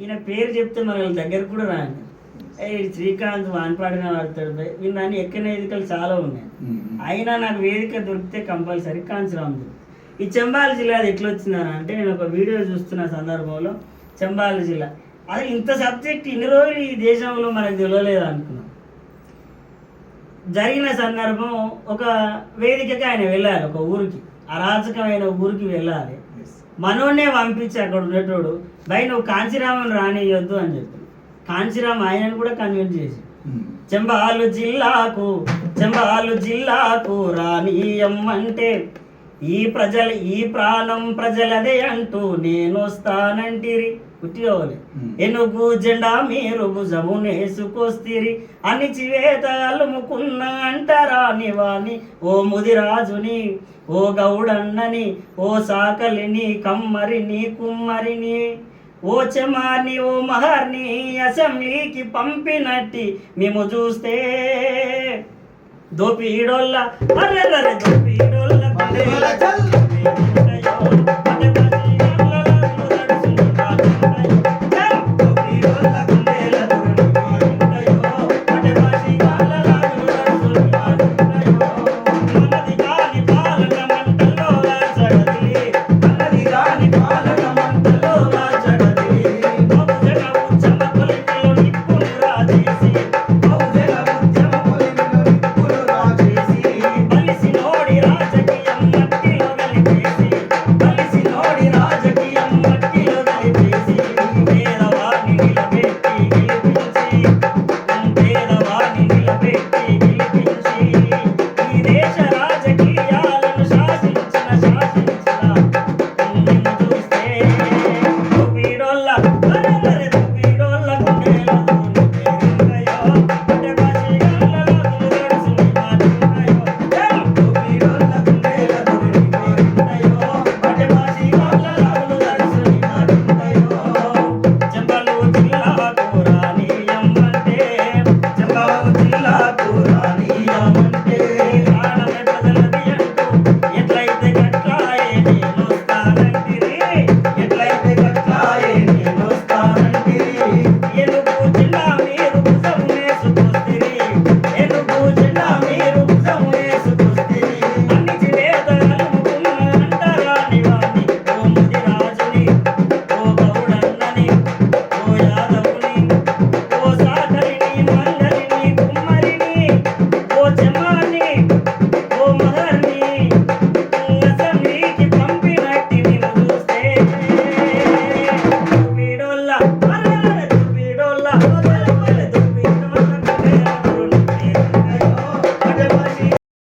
ఈయన పేరు చెప్తే మన దగ్గర కూడా రాండి. శ్రీకాంత్ వాన్పాడిన వాడతాడు వీళ్ళని ఎక్కిన వేదికలు చాలా ఉన్నాయి. అయినా నాకు వేదిక దొరికితే కంపల్సరీ కాంచరామ్. ఈ చంబాల జిల్లా అది ఎట్లా వచ్చిందని అంటే నేను ఒక వీడియో చూస్తున్న సందర్భంలో చంబాల జిల్లా అది ఇంత సబ్జెక్ట్ ఇన్ని రోజులు ఈ దేశంలో మనకు తెలియలేదు అనుకున్నాం. జరిగిన సందర్భం ఒక వేదికకి ఆయన వెళ్ళాలి, ఒక ఊరికి, అరాచకమైన ఊరికి వెళ్ళాలి. మనోన్నే పంపించి అక్కడ ఉండేటోడు భయ్ నువ్వు కాంచీరామని రానియొద్దు అని చెప్పి కాంచీరామ్ ఆయనను కూడా కన్విన్స్ చేసి చంబాలు జిల్లాకు రానియమ్మంటే ఈ ప్రాణం ప్రజలదే అంటూ నేను వస్తానంటిరి పుట్టిరోవాలి ఎనుగు జెండా మీరు భుజమునేసుకొస్తిరి అణిచివేత అలుముకున్న అంటరాని వాణి ఓ ముదిరాజుని ఓ గౌడన్నని ఓ సాకలిని కమ్మరిని కుమ్మరిని ఓ చెమార్ని ఓ మహర్ని అసెంబ్లీకి పంపినట్టి మేము చూస్తే దోపిడోళ్ళ అర్రెర్రె దోపిడోళ్ళ